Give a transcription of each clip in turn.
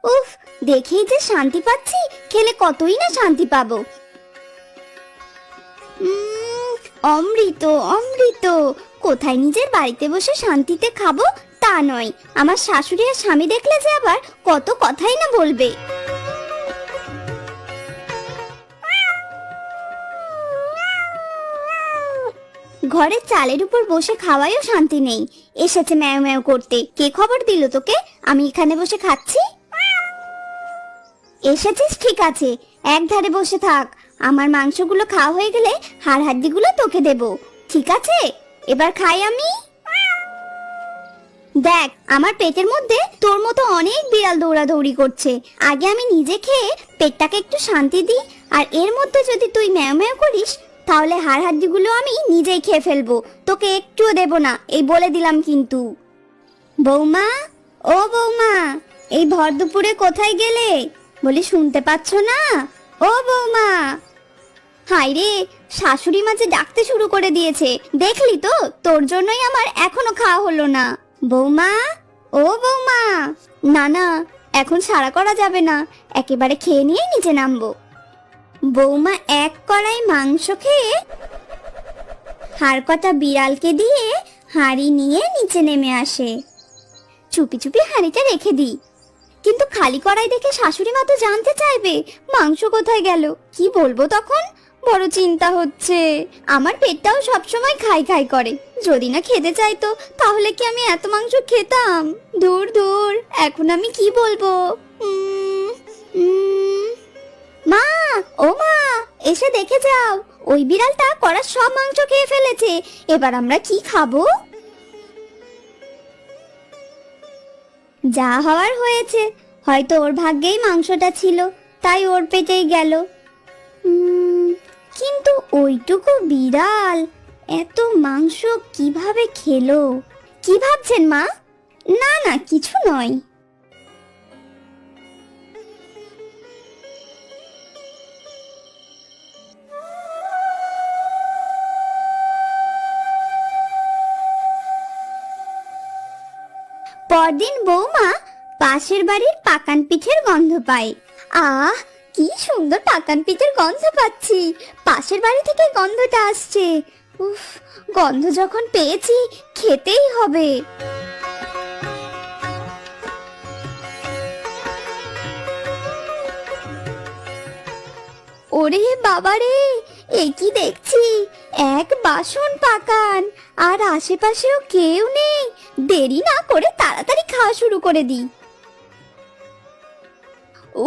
উফ, দেখেই যে শান্তি পাচ্ছি, খেলে কতই না শান্তি পাবো। অমৃত অমৃত, কোথায় নিজের বাড়িতে বসে শান্তিতে খাবো তা নয়, আমার শাশুড়ি আর স্বামী দেখলে যে আবার কত কথাই না বলবে। ঘরের চালের উপর বসে খাওয়ায়ও শান্তি নেই, এসেছে ম্যাও ম্যাও করতে। কে খবর দিল তোকে আমি এখানে বসে খাচ্ছি? এসেছিস ঠিক আছে, এক ধারে বসে থাক। আমার মাংসগুলো খাওয়া হয়ে গেলে হাড় হাড্ডিগুলো তোকে দেব, ঠিক আছে? এবার খাই আমি। দেখ, আমার পেটের মধ্যে তোর মতো অনেক বিড়াল দৌড়াদৌড়ি করছে। আগে আমি নিজে খেয়ে পেটটাকে একটু শান্তি দিই, আর এর মধ্যে যদি তুই ম্যাও ম্যাও করিস তাহলে হাড় হাড্ডিগুলো আমি নিজেই খেয়ে ফেলবো, তোকে একটুও দেব না, এই বলে দিলাম কিন্তু। বৌমা, ও বৌমা, এই ভর দুপুরে কোথায় গেলে? বলি শুনতে পাচ্ছ না? ও বৌমা। হায় রে, শাশুড়ি মা যে ডাকতে শুরু করে দিয়েছে, দেখলি তো? তোর জন্যই আমার এখনো খাওয়া হলো না। বৌমা, ও বৌমা। না না, এখন সাড়া করা যাবে না, একেবারে খেয়ে নিয়ে নিচে নামবো। বৌমা এক কড়াই মাংস খেয়ে হাড় কটা বিড়ালকে দিয়ে হাঁড়ি নিয়ে নিচে নেমে আসে। চুপি চুপি হাঁড়িটা রেখে দিই, কিন্তু খালি কড়াই দেখে শাশুড়ি মা তো জানতে চাইবে মাংস কোথায় গেল। কি বলবো তখন? বড় চিন্তা হচ্ছে। আমার পেটটাও সবসময় খাই খাই করে, যদি না খেতে চাইতো তাহলে কি আমি এত মাংস খেতাম? দূর দূর, এখন আমি কি বলবো? মা, ও মা, এসে দেখে যাও, ওই বিড়ালটা কড়ার সব মাংস খেয়ে ফেলেছে। এবার আমরা কি খাবো? যা হওয়ার হয়েছে, হয়তো ওর ভাগ্যেই মাংসটা ছিল, তাই ওর পেটেই গেল। কিন্তু ওইটুকু বিড়াল এত মাংস কিভাবে খেলো? কি ভাবছেন মা? না না, কিছু নয়। পরদিন বৌমা পাশের বাড়ির পাকান পিঠের গন্ধ পায়। আহ, কি সুন্দর পাকান পিঠের গন্ধ পাচ্ছি, পাশের বাড়ি থেকে গন্ধটা আসছে। উফ, গন্ধ যখন পেয়েছি খেতেই হবে। ওরে বাবারে, এ কি দেখছি, এক বাসন পাকান, আর আশেপাশেও কেউ নেই। দেরি না করে তাড়াতাড়ি খাওয়া শুরু করে দিই।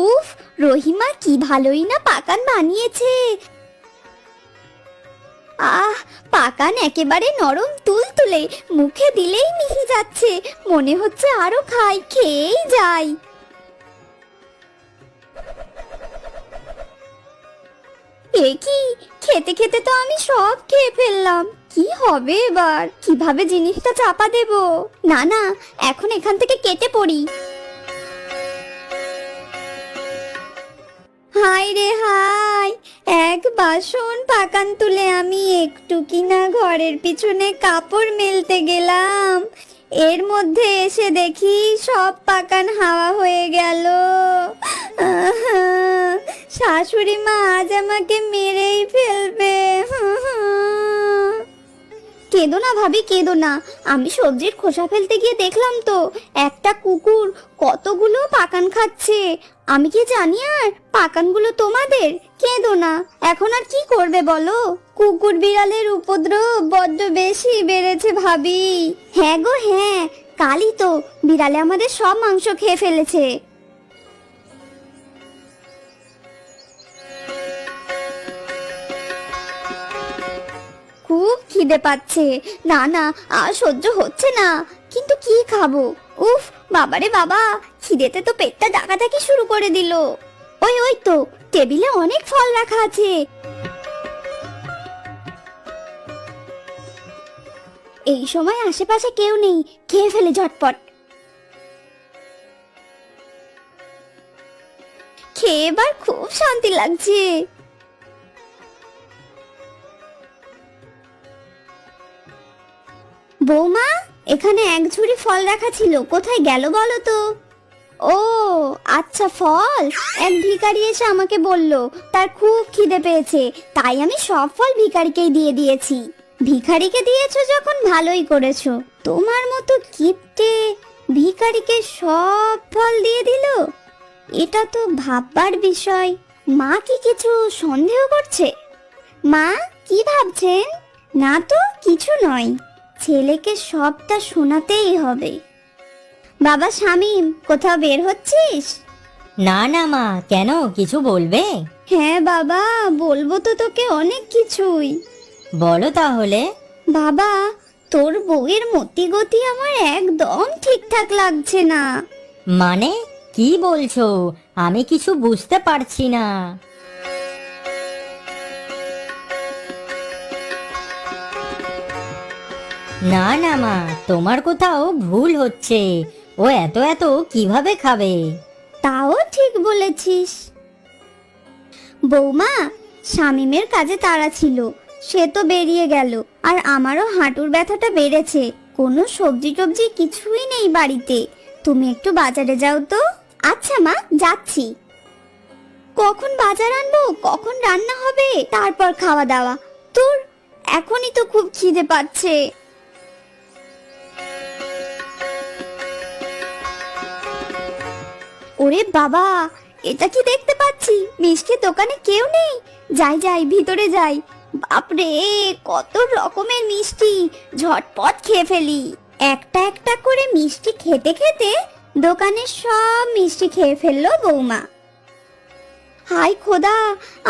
উফ, রহিমা কি ভালোই না পাকান বানিয়েছে। আহ, পাকান একেবারে নরম তুলতুলে, মুখে দিলেই মিশে যাচ্ছে, মনে হচ্ছে আরো খাই, খেয়েই যাই। এ কি, খেতে খেতে তো আমি সব খেয়ে ফেললাম। কি হবে এবার? কিভাবে জিনিসটা চাপা দেব? না না, এখন এখান থেকে কেটে পড়ি। হায় রে হায়, এক বাসন পাকান তুলে আমি একটু কিনা ঘরের পিছনে কাপড় মেলতে গেলাম, এর মধ্যে এসে দেখি সব পাকান হাওয়া হয়ে গেল। শাশুড়ি মা আজ আমাকে মেরেই ফেলবে। কেঁদো না ভাবি, কেঁদো না। আমি সবজির খোসা ফেলতে গিয়ে দেখলাম তো একটা কুকুর কতগুলো পাকান খাচ্ছে। আমি কি জানি আর পাকানগুলো তোমাদের? কেঁদো না, এখন আর কি করবে বলো? কুকুর বিড়ালের উপদ্রব বড্ড বেশি বেড়েছে ভাবি। হ্যাঁ গো হ্যাঁ, কালই তো বিড়ালে আমাদের সব মাংস খেয়ে ফেলেছে। খুব খিদে পাচ্ছে, না না আর সহ্য হচ্ছে না, কিন্তু কি খাবো? উফ, বাবারে বাবা, খিদেতে তো পেটটা ডাকাডাকি শুরু করে দিল। ওই ওই তো, টেবিলে অনেক ফল রাখা আছে। এই সময় আশেপাশে কেউ নেই, খেয়ে ফেলে ঝটপট। খেয়ে এবার খুব শান্তি লাগছে। বৌমা, এখানে এক ঝুড়ি ফল রাখা ছিল, কোথায় গেল বলো তো? ও, আচ্ছা ফল, এক ভিখারি এসে আমাকে বলল তার খুব খিদে পেয়েছে, তাই আমি সব ফল ভিখারিকেই দিয়ে দিয়েছি। ভিখারিকে দিয়েছো যখন ভালোই করেছো। তোমার মতো কিপটে ভিখারিকে সব ফল দিয়ে দিল, এটা তো ভাববার বিষয়। মা কি কিছু সন্দেহ করছে? মা কি ভাবছেন? না তো কিছু নয়, ছেলেকে সবটা শোনাতেই হবে। বাবা শামীম, কোথাও বের হচ্ছিস? না না মা, কেন, কিছু বলবে? হ্যাঁ বাবা, বলবো তো তোকে অনেক কিছুই। বলো তাহলে। বাবা, তোর বউয়ের মতি গতি আমার একদম ঠিকঠাক লাগছে না। মানে কি বলছো? আমি কিছু বুঝতে পারছি না। না না মা, তোমার কোথাও ভুল হচ্ছে। ও এত এত কিভাবে খাবে? তাও ঠিক বলেছিস। বৌমা, শামীমের কাজে তাড়া ছিল, সে তো বেরিয়ে গেল, আর আমারও হাঁটুর ব্যথাটা বেড়েছে। কোনো সবজি টবজি কিছুই নেই বাড়িতে, তুমি একটু বাজারে যাও তো। আচ্ছা মা, যাচ্ছি। কখন বাজার আনবো, কখন রান্না হবে, তারপর খাওয়া দাওয়া? তোর এখনই তো খুব খিদে পাচ্ছে। ওরে বাবা, এটা কি দেখতে পাচ্ছি? মিষ্টির দোকানে কেউ নেই। যাই যাই, ভিতরে যাই। বাপরে, কত রকমের মিষ্টি, ঝটপট খেয়ে ফেলি। একটা একটা করে মিষ্টি খেতে খেতে দোকানের সব মিষ্টি খেয়ে ফেললো বৌমা। হাই খোদা,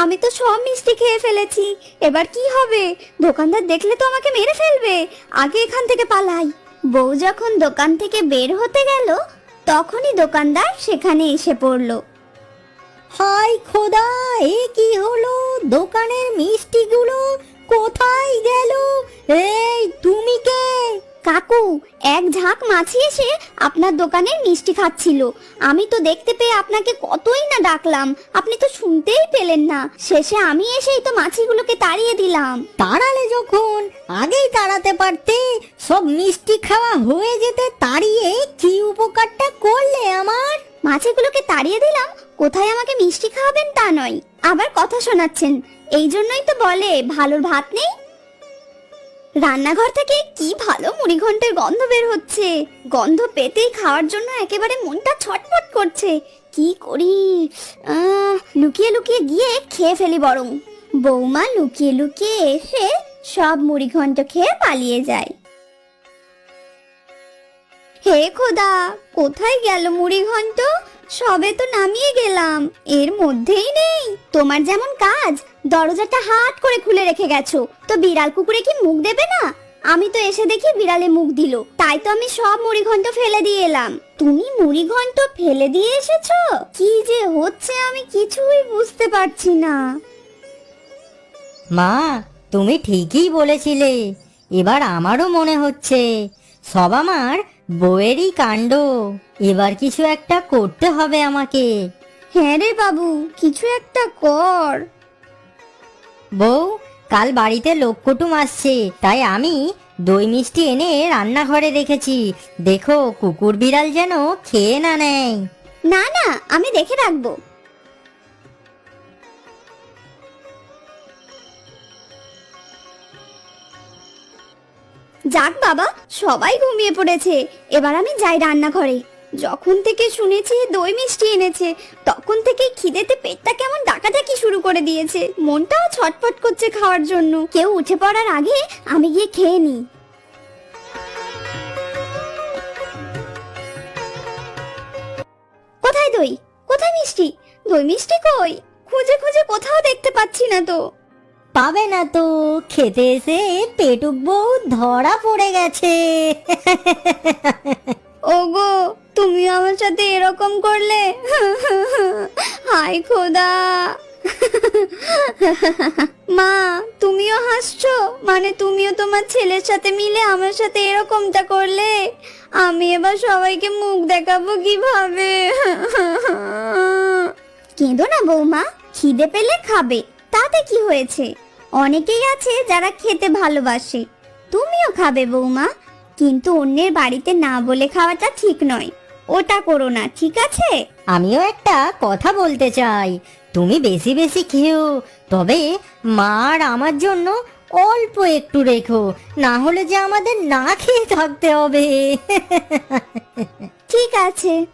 আমি তো সব মিষ্টি খেয়ে ফেলেছি, এবার কি হবে? দোকানদার দেখলে তো আমাকে মেরে ফেলবে। আগে এখান থেকে পালাই। বউ যখন দোকান থেকে বের হতে গেল, তখনই দোকানদার সেখানে এসে পড়লো। হাই খোদা, এ কি হলো? দোকানের মিষ্টিগুলো কোথায় গেল? এই তুমি কে? কাকু, এক ঝাঁক মাছি এসে আপনার দোকানের মিষ্টি খাচ্ছিল। আমি তো দেখতে পেয়ে আপনাকে কতই না ডাকলাম, আপনি তো শুনতেই পেলেন না। শেষে আমি এসেই তো মাছিগুলোকে তাড়িয়ে দিলাম। তাড়ালে যখন, আগেই তাড়াতে পারতে। সব মিষ্টি খাওয়া হয়ে যেতে তাড়িয়ে কি উপকারটা করলে আমার? মাছিগুলোকে তাড়িয়ে দিলাম, কোথায় আমাকে মিষ্টি খাওয়াবেন তা নয়, আবার কথা শোনাচ্ছেন। এই জন্যই তো বলে ভালোর ভাত নেই। রান্নাঘর থেকে কি ভালো মুড়ি ঘন্টের গন্ধ বের হচ্ছে। গন্ধ পেতেই খাওয়ার জন্য একেবারে মনটা ছটফট করছে। কি করি? লুকিয়ে লুকিয়ে গিয়ে খেয়ে ফেলি বরং। বৌমা লুকিয়ে লুকিয়ে এসে সব মুড়ি ঘন্ট খেয়ে পালিয়ে যায়। হে খোদা, কোথায় গেল মুড়ি ঘন্ট? সবে তো নামিয়ে গেলাম, এর মধ্যেই নেই। তোমার যেমন কাজ, দরজাটা হাট করে খুলে রেখে গেছো, তো বিড়াল কুকুরে কি মুখ দেবে না? আমি তো এসে দেখি বিড়ালে মুখ দিল, তাই তো আমি সব মুড়ি ঘন্ট ফেলে দিয়ে এলাম। তুমি মুড়ি ঘন্ট ফেলে দিয়ে এসেছো? কি যে হচ্ছে আমি কিছুই বুঝতে পারছি না। মা, তুমি ঠিকই বলেছিলে। এবার আমারও মনে হচ্ছে সব আমার বউয়েরই কাণ্ড। এবার কিছু একটা করতে হবে আমাকে। হ্যাঁ রে বাবু, কিছু একটা কর। বউ, কাল বাড়িতে লোক কুটুম আসছে, তাই আমি দই মিষ্টি এনে রান্নাঘরে রেখেছি। দেখো কুকুর বিড়াল যেন খেয়ে না নেয়। না না, আমি দেখে রাখবো। যাক বাবা, সবাই ঘুমিয়ে পড়েছে, এবার আমি যাই রান্নাঘরে। যখন থেকে শুনেছি দই মিষ্টি এনেছে, তখন থেকে খিদেতে পেটটা কেমন ডাকাডাকি শুরু করে দিয়েছে। মনটাও ছটফট করছে খাওয়ার জন্য। কেউ উঠে পড়ার আগে আমি গিয়ে খেয়ে নিই। কোথায় দই, কোথায় মিষ্টি? দই মিষ্টি কই? খুঁজে খুঁজে কোথাও দেখতে পাচ্ছি না তো। পাবে না তো, খেতে এসে পেটুক বউ ধরা পড়ে গেছে। ওগো, তুমি আমার সাথে এরকম করলে? হায় খোদা। মা, তুমিও হাসছো? মানে তুমিও তোমার ছেলের সাথে মিলে আমার সাথে এরকমটা করলে? আমি এবার সবাইকে মুখ দেখাবো কিভাবে? কেঁদো না বৌমা, খিদে পেলে খাবে, তাতে কি হয়েছে? অনেকেই আছে যারা খেতে ভালোবাসে। তুমিও খাবে বৌমা, কিন্তু অন্যের বাড়িতে না বলে খাওয়াটা ঠিক নয়। ওটা করো না, ঠিক আছে? আমিও একটা কথা বলতে চাই। তুমি বেশি বেশি খেও, তবে মা আর আমার জন্য অল্প একটু রেখো, না হলে যে আমাদের না খেয়ে থাকতে হবে। ঠিক আছে।